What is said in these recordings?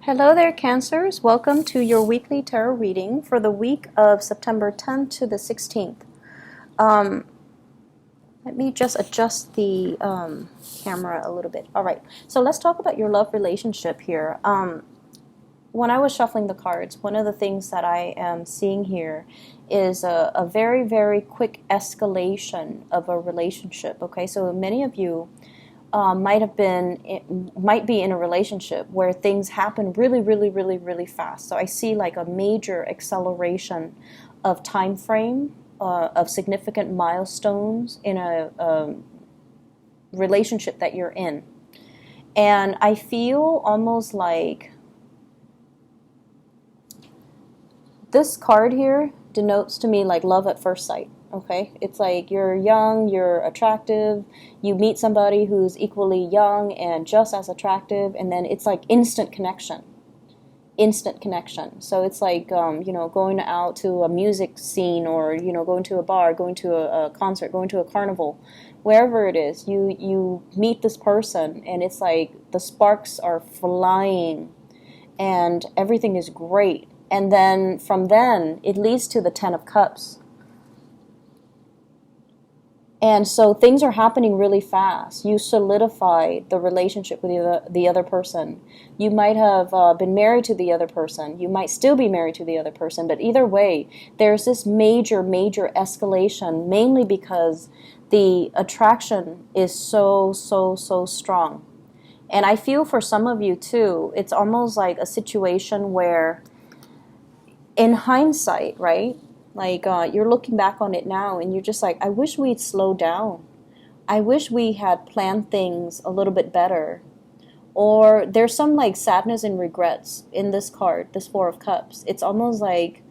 Hello there, Cancers. Welcome to your weekly tarot reading for the week of September 10th to the 16th. Um, Let me just adjust the camera a little bit. All right, so let's talk about your love relationship here. When I was shuffling the cards, one of the things that I am seeing here is a very, very quick escalation of a relationship. Okay, so many of you might be in a relationship where things happen really, really, really, really fast. So I see like a major acceleration of time frame, of significant milestones in a relationship that you're in. And I feel almost like this card here denotes to me like love at first sight. Okay, it's like you're young, you're attractive, you meet somebody who's equally young and just as attractive, and then it's like instant connection. Instant connection. So it's like, going out to a music scene, or, going to a bar, going to a concert, going to a carnival, wherever it is, you meet this person, and it's like the sparks are flying, and everything is great. And then from then, it leads to the Ten of Cups. And so things are happening really fast. You solidify the relationship with the other person. You might have been married to the other person. You might still be married to the other person. But either way, there's this major, major escalation, mainly because the attraction is so, so, so strong. And I feel for some of you too, it's almost like a situation where, in hindsight, right? Like, you're looking back on it now and you're just like, I wish we'd slow down. I wish we had planned things a little bit better. Or there's some like sadness and regrets in this card, this Four of Cups. It's almost like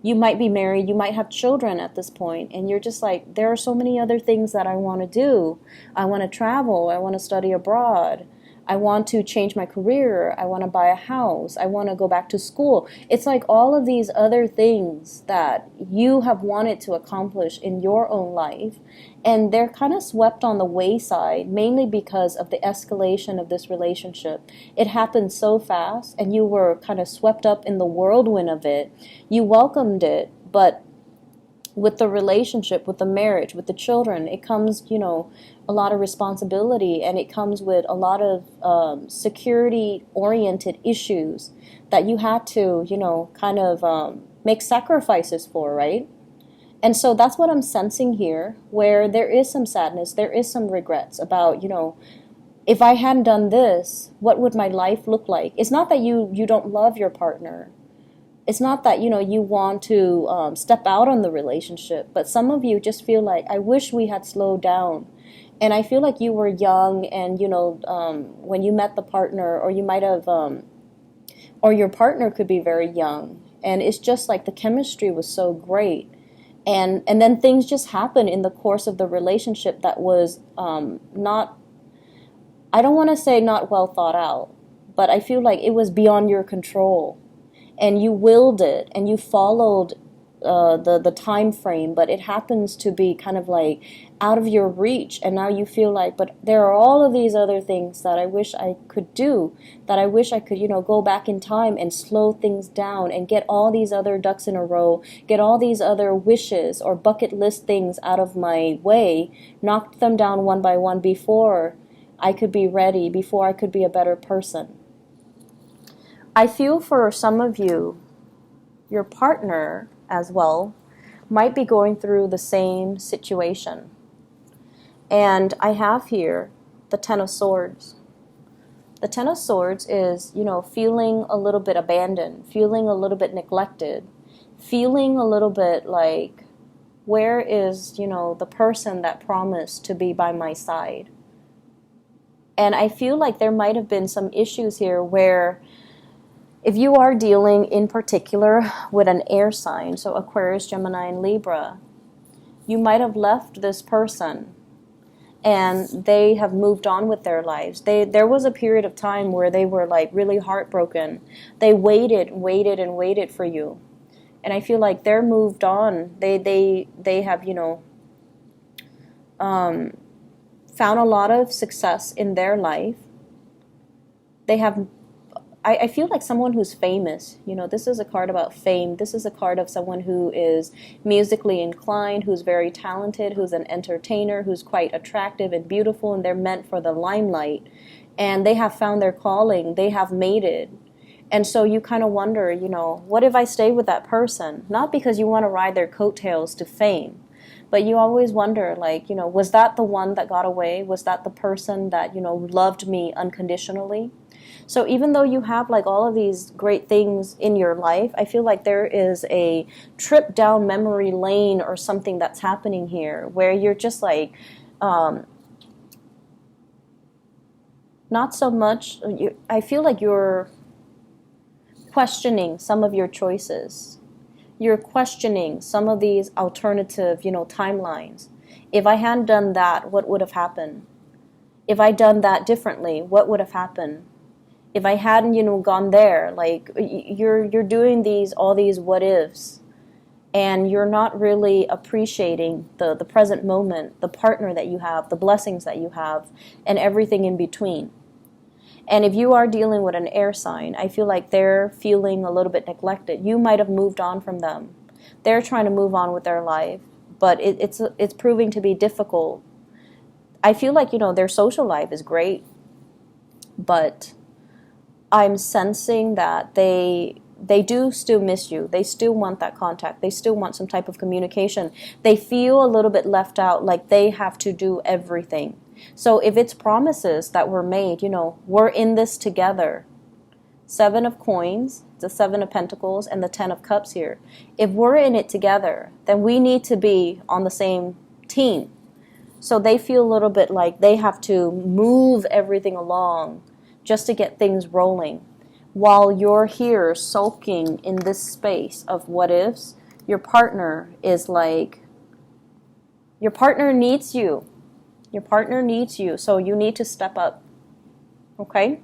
you might be married, you might have children at this point, and you're just like, there are so many other things that I want to do. I want to travel, I want to study abroad. I want to change my career. I want to buy a house. I want to go back to school. It's like all of these other things that you have wanted to accomplish in your own life, and they're kind of swept on the wayside, mainly because of the escalation of this relationship. It happened so fast, and you were kind of swept up in the whirlwind of it. You welcomed it, but with the relationship, with the marriage, with the children, it comes, a lot of responsibility, and it comes with a lot of security-oriented issues that you had to, kind of make sacrifices for, right? And so that's what I'm sensing here, where there is some sadness, there is some regrets about, if I hadn't done this, what would my life look like? It's not that you don't love your partner. It's not that, you want to step out on the relationship, but some of you just feel like, I wish we had slowed down. And I feel like you were young, and, when you met the partner, or you might have, or your partner could be very young. And it's just like the chemistry was so great. And then things just happened in the course of the relationship that was not, I don't want to say not well thought out, but I feel like it was beyond your control. And you willed it, and you followed the time frame, but it happens to be kind of like out of your reach, and now you feel like, but there are all of these other things that I wish I could do, that I wish I could, go back in time and slow things down and get all these other ducks in a row, get all these other wishes or bucket list things out of my way, knock them down one by one before I could be ready, before I could be a better person. I feel for some of you, your partner as well might be going through the same situation. And I have here the Ten of Swords. The Ten of Swords is, feeling a little bit abandoned, feeling a little bit neglected, feeling a little bit like, where is, the person that promised to be by my side? And I feel like there might have been some issues here where, if you are dealing in particular with an air sign, so Aquarius, Gemini, and Libra, you might have left this person and they have moved on with their lives. There was a period of time where they were like really heartbroken. They waited and waited and waited for you. And I feel like they're moved on. They have, found a lot of success in their life. They have, I feel like someone who's famous. This is a card about fame. This is a card of someone who is musically inclined, who's very talented, who's an entertainer, who's quite attractive and beautiful, and they're meant for the limelight. And they have found their calling. They have made it. And so you kind of wonder, what if I stay with that person? Not because you want to ride their coattails to fame, but you always wonder, like, was that the one that got away? Was that the person that, loved me unconditionally? So even though you have like all of these great things in your life, I feel like there is a trip down memory lane or something that's happening here where you're just like, not so much, I feel like you're questioning some of your choices. You're questioning some of these alternative, timelines. If I hadn't done that, what would have happened? If I done that differently, what would have happened? If I hadn't, gone there, like you're doing all these what ifs, and you're not really appreciating the present moment, the partner that you have, the blessings that you have, and everything in between. And if you are dealing with an air sign, I feel like they're feeling a little bit neglected. You might have moved on from them. They're trying to move on with their life, but it's proving to be difficult. I feel like, their social life is great, but I'm sensing that they do still miss you. They still want that contact. They still want some type of communication. They feel a little bit left out, like they have to do everything. So if it's promises that were made, we're in this together. 7 of coins, the 7 of pentacles, and the 10 of cups here. If we're in it together, then we need to be on the same team. So they feel a little bit like they have to move everything along just to get things rolling. While you're here sulking in this space of what ifs, your partner is like, your partner needs you. Your partner needs you, so you need to step up. Okay?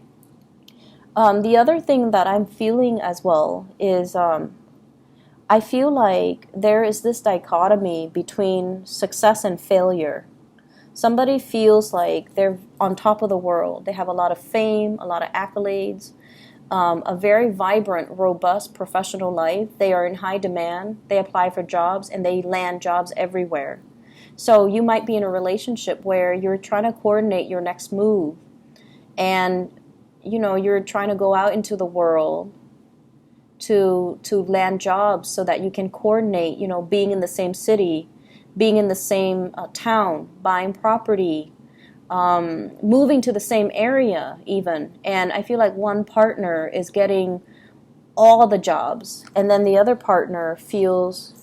The other thing that I'm feeling as well is I feel like there is this dichotomy between success and failure. Somebody feels like they're on top of the world. They have a lot of fame, a lot of accolades, a very vibrant, robust professional life. They are in high demand. They apply for jobs, and they land jobs everywhere. So you might be in a relationship where you're trying to coordinate your next move, and you're trying to go out into the world to land jobs so that you can coordinate, being in the same city, being in the same town, buying property, moving to the same area even. And I feel like one partner is getting all the jobs, and then the other partner feels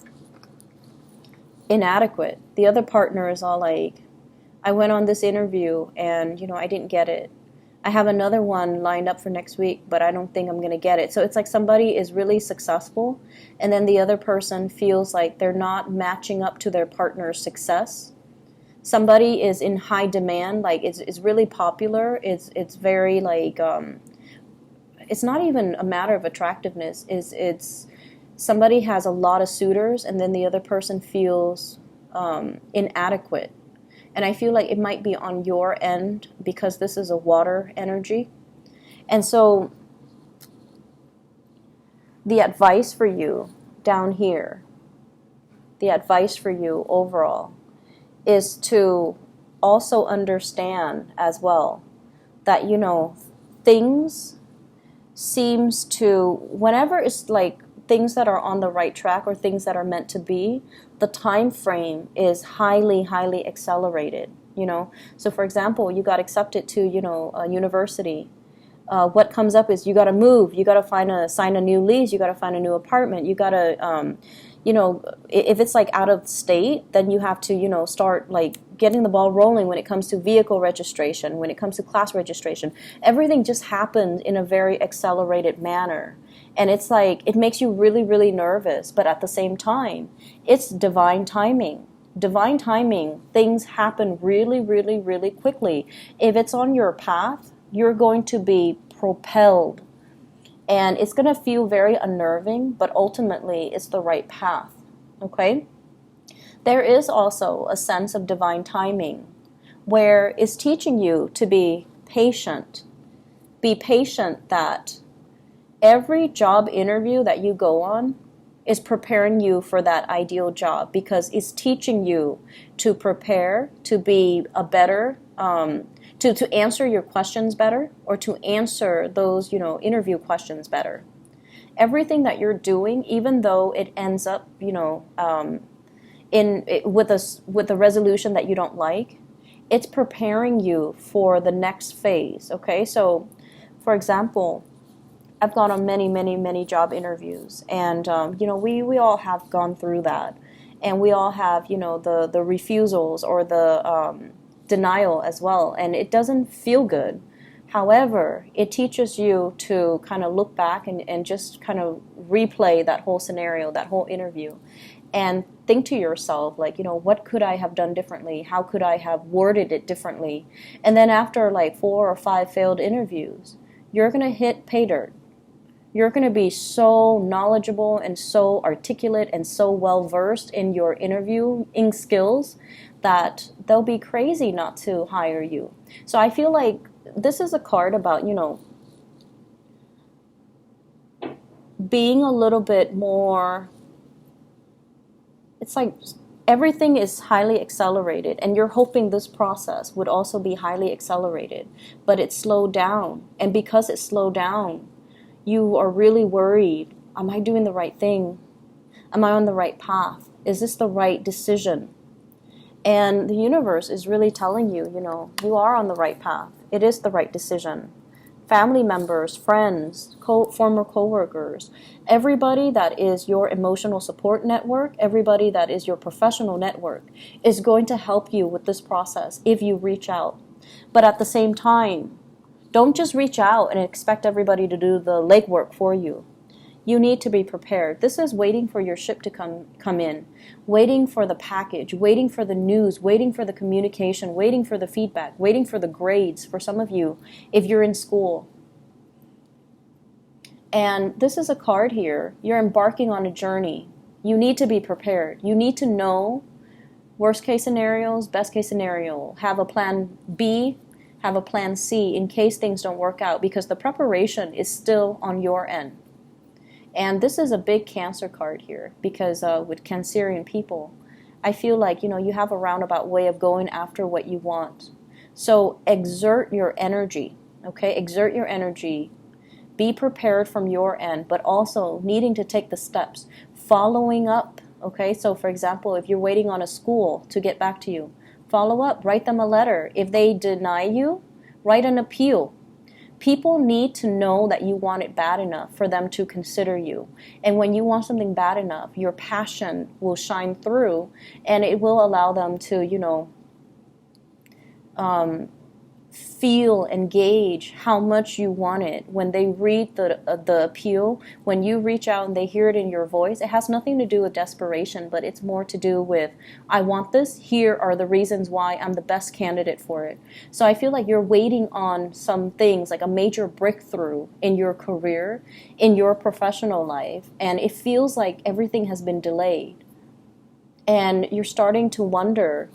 inadequate. The other partner is all like, I went on this interview and, I didn't get it. I have another one lined up for next week, but I don't think I'm going to get it. So it's like somebody is really successful, and then the other person feels like they're not matching up to their partner's success. Somebody is in high demand, like it's really popular. It's very like, it's not even a matter of attractiveness. It's somebody has a lot of suitors, and then the other person feels inadequate. And I feel like it might be on your end because this is a water energy. And so the advice for you down here, the advice for you overall, is to also understand as well that, things seems to, whenever it's like things that are on the right track or things that are meant to be, the time frame is highly, highly accelerated, So for example, you got accepted to, a university. What comes up is you got to move, you got to sign a new lease, you got to find a new apartment, you got to, if it's like out of state, then you have to, start like getting the ball rolling when it comes to vehicle registration, when it comes to class registration. Everything just happens in a very accelerated manner. And it's like, it makes you really, really nervous. But at the same time, it's divine timing. Divine timing, things happen really, really, really quickly. If it's on your path, you're going to be propelled. And it's going to feel very unnerving, but ultimately it's the right path. Okay? There is also a sense of divine timing where it's teaching you to be patient. Be patient that Every job interview that you go on is preparing you for that ideal job, because it's teaching you to prepare, to be a better, to answer your questions better, or to answer those, interview questions better. Everything that you're doing, even though it ends up, with a resolution that you don't like, it's preparing you for the next phase. Okay, so for example, I've gone on many, many, many job interviews, and we all have gone through that, and we all have the refusals or the denial as well, and it doesn't feel good. However, it teaches you to kind of look back and just kind of replay that whole scenario, that whole interview, and think to yourself, like, what could I have done differently? How could I have worded it differently? And then after like 4 or 5 failed interviews, you're going to hit pay dirt. You're going to be so knowledgeable and so articulate and so well versed in your interviewing skills that they'll be crazy not to hire you. So I feel like this is a card about, being a little bit more, it's like everything is highly accelerated, and you're hoping this process would also be highly accelerated, but it's slowed down. And because it's slowed down, you are really worried. Am I doing the right thing? Am I on the right path? Is this the right decision? And the universe is really telling you, you are on the right path. It is the right decision. Family members, friends, former coworkers, everybody that is your emotional support network, everybody that is your professional network is going to help you with this process if you reach out. But at the same time, don't just reach out and expect everybody to do the legwork for you. You need to be prepared. This is waiting for your ship to come in, waiting for the package, waiting for the news, waiting for the communication, waiting for the feedback, waiting for the grades for some of you if you're in school. And this is a card here. You're embarking on a journey. You need to be prepared. You need to know worst case scenarios, best case scenario. Have a plan B, have a plan C in case things don't work out, because the preparation is still on your end. And this is a big Cancer card here, because with Cancerian people, I feel like, you have a roundabout way of going after what you want. So exert your energy, okay? Exert your energy. Be prepared from your end, but also needing to take the steps. Following up, okay? So for example, if you're waiting on a school to get back to you, follow up, write them a letter. If they deny you, write an appeal. People need to know that you want it bad enough for them to consider you. And when you want something bad enough, your passion will shine through, and it will allow them to, feel and gauge how much you want it. When they read the appeal, when you reach out and they hear it in your voice, it has nothing to do with desperation, but it's more to do with, I want this, here are the reasons why I'm the best candidate for it. So I feel like you're waiting on some things, like a major breakthrough in your career, in your professional life, and it feels like everything has been delayed. And you're starting to wonder,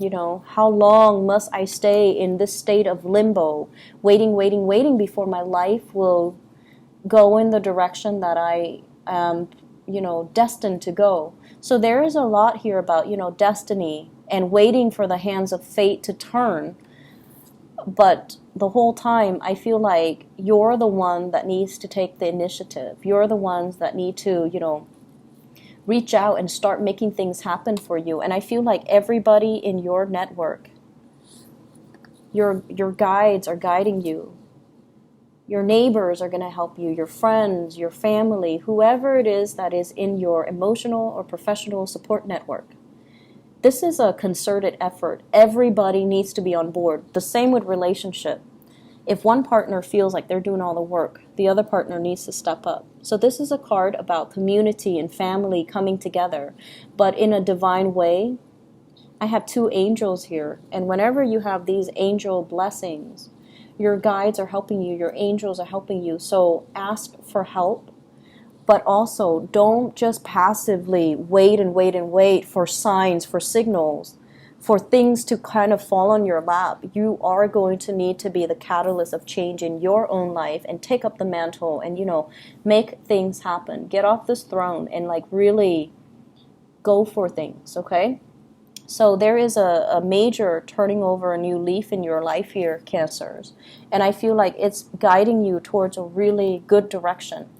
how long must I stay in this state of limbo, waiting before my life will go in the direction that I am, destined to go. So there is a lot here about, destiny and waiting for the hands of fate to turn. But the whole time, I feel like you're the one that needs to take the initiative. You're the ones that need to, reach out and start making things happen for you. And I feel like everybody in your network, your guides are guiding you. Your neighbors are going to help you, your friends, your family, whoever it is that is in your emotional or professional support network. This is a concerted effort. Everybody needs to be on board. The same with relationship. If one partner feels like they're doing all the work, the other partner needs to step up. So this is a card about community and family coming together, but in a divine way. I have 2 angels here, and whenever you have these angel blessings, your guides are helping you, your angels are helping you. So ask for help, but also don't just passively wait for signs, for signals. for things to kind of fall on your lap. You are going to need to be the catalyst of change in your own life and take up the mantle and, you know, make things happen. Get off this throne and like really go for things, okay? So there is a major turning over a new leaf in your life here, Cancers. And I feel like it's guiding you towards a really good direction.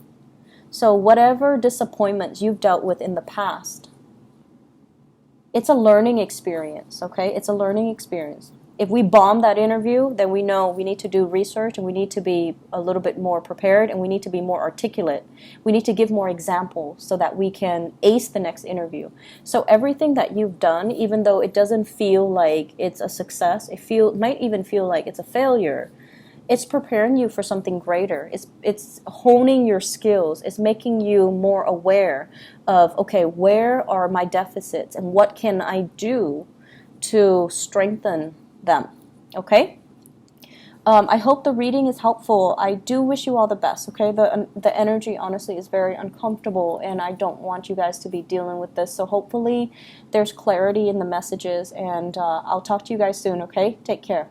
So whatever disappointments you've dealt with in the past, it's a learning experience, okay? It's a learning experience. If we bomb that interview, then we know we need to do research and we need to be a little bit more prepared and we need to be more articulate. We need to give more examples so that we can ace the next interview. So everything that you've done, even though it doesn't feel like it's a success, might even feel like it's a failure, it's preparing you for something greater. It's honing your skills. It's making you more aware of, okay, where are my deficits and what can I do to strengthen them, okay? I hope the reading is helpful. I do wish you all the best, okay? The energy, honestly, is very uncomfortable, and I don't want you guys to be dealing with this. So hopefully there's clarity in the messages, and I'll talk to you guys soon, okay? Take care.